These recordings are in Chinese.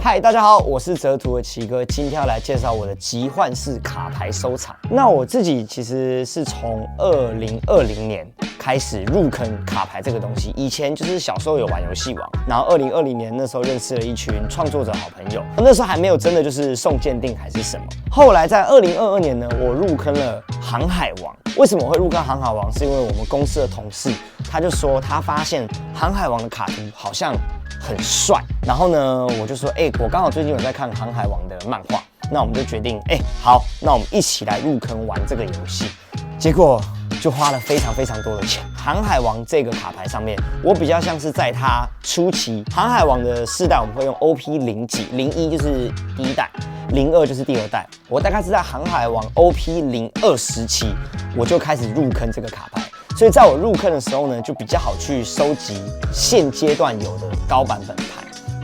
嗨，大家好，我是哲图的奇哥，今天要来介绍我的集换式卡牌收藏。那我自己其实是从2020年开始入坑卡牌这个东西，以前就是小时候有玩游戏王，然后2020年那时候认识了一群创作者好朋友，那时候还没有真的就是送鉴定还是什么。后来在2022年呢，我入坑了航海王。为什么我会入坑航海王？是因为我们公司的同事他就说他发现航海王的卡图好像很帅，然后呢，我就说，我刚好最近有在看《航海王》的漫画，那我们就决定，好，那我们一起来入坑玩这个游戏。结果就花了非常多的钱。航海王这个卡牌上面，我比较像是在它初期，航海王的世代我们会用 OP 0几，01就是第一代，02就是第二代。我大概是在航海王 OP 02时期，我就开始入坑这个卡牌。所以在我入坑的时候呢，就比较好去收集现阶段有的高版本牌。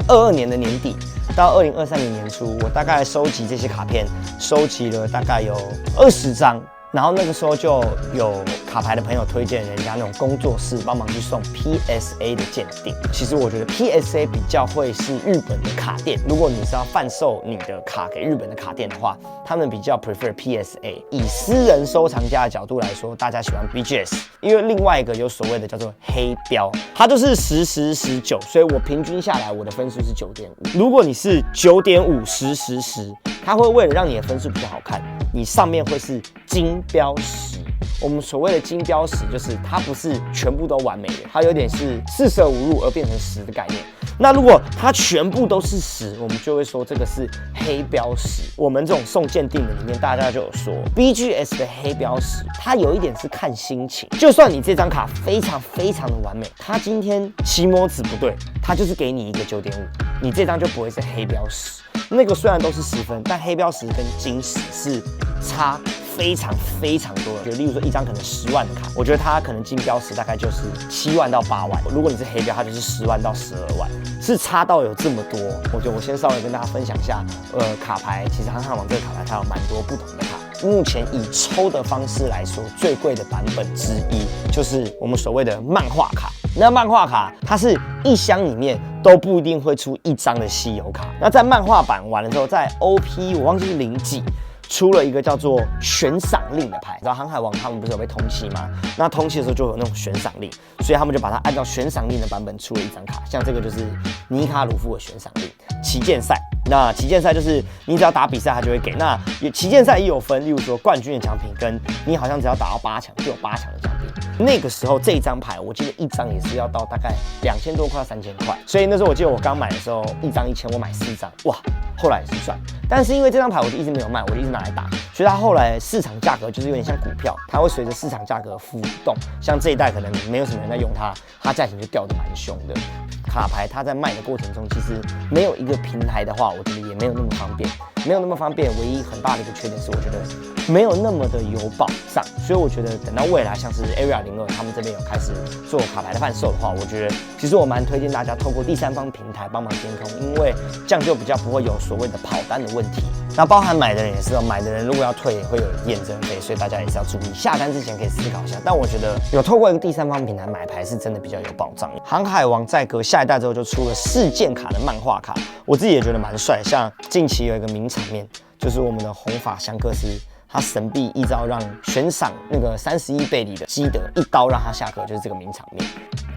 22年的年底到2023年年初，我大概收集这些卡片，收集了大概有20张。然后那个时候就有卡牌的朋友推荐人家那种工作室帮忙去送 PSA 的鉴定。其实我觉得 PSA 比较会是日本的卡店，如果你是要贩售你的卡给日本的卡店的话，他们比较 prefer PSA。以私人收藏家的角度来说，大家喜欢 BGS， 因为另外一个有所谓的叫做黑标，它就是10、10、19，所以我平均下来我的分数是9.5。如果你是9.5、10、10、10，它会为了让你的分数比较好看，你上面会是金标10。我们所谓的金标10，就是它不是全部都完美的，它有点是四舍五入而变成10的概念。那如果它全部都是10，我们就会说这个是黑标10。我们这种送鉴定的里面，大家就有说 BGS 的黑标10，它有一点是看心情。就算你这张卡非常的完美，它今天期末值不对，它就是给你一个9.5，你这张就不会是黑标10。那个虽然都是10分，但黑标10跟金10是差非常多的。就例如说一张可能10万的卡，我觉得它可能金标10大概就是7万到8万，如果你是黑标，它就是10万到12万，是差到有这么多。我觉得我先稍微跟大家分享一下，卡牌其实航海王这个卡牌它有蛮多不同的卡。目前以抽的方式来说，最贵的版本之一就是我们所谓的漫画卡。那漫画卡它是一箱里面都不一定会出一张的稀有卡。那在漫画版完了之后，在 OP 我忘记是0几。出了一个叫做悬赏令的牌，然后航海王他们不是有被通缉吗？那通缉的时候就有那种悬赏令，所以他们就把它按照悬赏令的版本出了一张卡，像这个就是尼卡鲁夫的悬赏令。旗舰赛，那旗舰赛就是你只要打比赛，它就会给。那旗舰赛也有分，例如说冠军的奖品，跟你好像只要打到8强就有8强的奖品。那个时候这一张牌，我记得一张也是要到大概2000多块、3000块，所以那时候我记得我刚买的时候，一张1000，我买4张，哇，后来也是赚。但是因为这张牌我就一直没有卖，我就一直拿来打，所以它后来市场价格就是有点像股票，它会随着市场价格浮动。像这一代可能没有什么人在用它，它价钱就掉得蛮凶的。卡牌它在卖的过程中，其实没有一个平台的话，我觉得也没有那么方便，唯一很大的一个缺点是，我觉得没有那么的有保障。所以我觉得等到未来像是 Area 02他们这边有开始做卡牌的贩售的话，我觉得其实我蛮推荐大家透过第三方平台帮忙监控，因为这样就比较不会有所谓的跑单的问题。那包含买的人也是，买的人如果要退也会有验证费，所以大家也是要注意，下单之前可以思考一下。但我觉得有透过一个第三方平台买牌是真的比较有保障。航海王在隔下一代之后就出了事件卡的漫画卡，我自己也觉得蛮帅。像近期有一个名场面，就是我们的红发香克斯，他神臂一招让悬赏那个31倍里的基德一刀让他下课，就是这个名场面。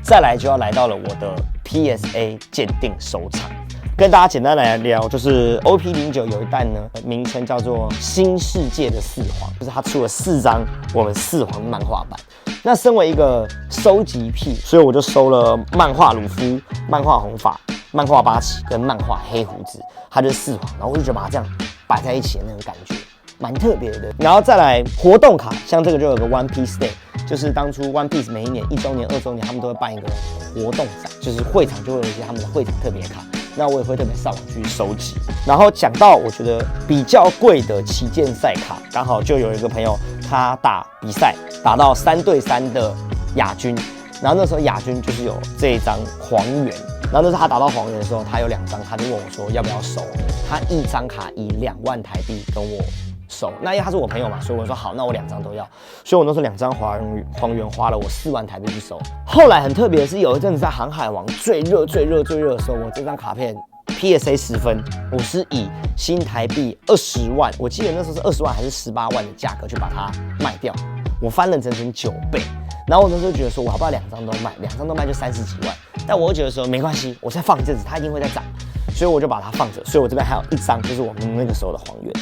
再来就要来到了我的 PSA 鉴定收藏。跟大家简单来聊，就是 OP09有一弹呢，名称叫做新世界的4皇，就是他出了4张我们4皇漫画版。那身为一个收集癖，所以我就收了漫画鲁夫、漫画红发、漫画八旗跟漫画黑胡子，它就是4皇，然后我就觉得把它这样摆在一起的那种感觉，蛮特别的。然后再来活动卡，像这个就有个 One Piece Day， 就是当初 One Piece 每一年1周年、2周年，他们都会办一个活动展，就是会场就会有一些他们的会场特别卡。那我也会特别上网去收集。然后讲到我觉得比较贵的旗舰赛卡，刚好就有一个朋友他打比赛打到3对3的亚军，然后那时候亚军就是有这一张黄猿，然后那时候他打到黄猿的时候，他有2张，他就问我说要不要收，他一张卡以2万台币跟我收，那因为他是我朋友嘛，所以我说好，那我2张都要，所以我那时候2张黄猿花了我4万台币去收。后来很特别的是，有一阵子在航海王最热的时候，我这张卡片 PSA 10分，我是以新台币20万，我记得那时候是20万还是18万的价格去把它卖掉，我翻了整整9倍。然后我那时候觉得说，我好不好2张都卖，2张都卖就30几万。但我又觉得说没关系，我再放一阵子，它一定会再涨，所以我就把它放着。所以我这边还有1张，就是我们那个时候的还原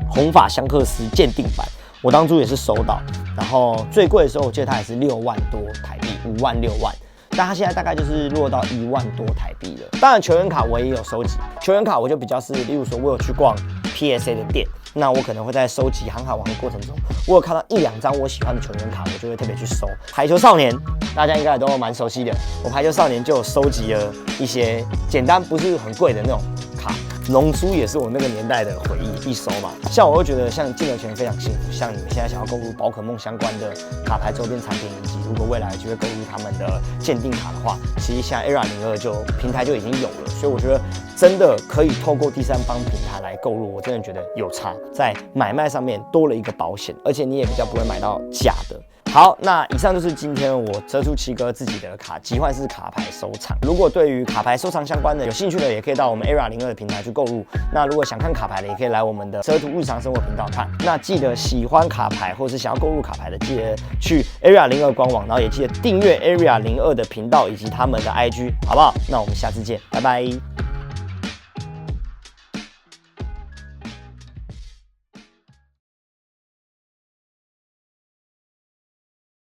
红发香克斯鉴定版，我当初也是收到，然后最贵的时候我记得它也是6万多台币，5万6万。但它现在大概就是落到1万多台币了。当然球员卡我也有收集，球员卡我就比较是，例如说我有去逛 PSA 的店，那我可能会在收集航海王的过程中，我有看到1、2张我喜欢的球员卡，我就会特别去收。排球少年大家应该也都蛮熟悉的，我排球少年就有收集了一些简单不是很贵的那种卡。龙珠也是我那个年代的回忆，必收嘛。像我会觉得，像竞牛球非常幸福。像你们现在想要购入宝可梦相关的卡牌周边产品以及如果未来有机会购入他们的鉴定卡的话，其实像 ERA 02就平台就已经有了。所以我觉得真的可以透过第三方平台来购入，我真的觉得有差，在买卖上面多了一个保险，而且你也比较不会买到假的。好，那以上就是今天我折出7哥自己的集换式卡牌收藏。如果对于卡牌收藏相关的有兴趣的，也可以到我们 ERA 02的平台去购入。那如果想看卡牌的，也可以来我们的蛇图日常生活频道看。那记得喜欢卡牌或是想要购入卡牌的，记得去 ERA 02官网，然后也记得订阅 ERA 02的频道以及他们的 IG，好不好？那我们下次见，拜拜。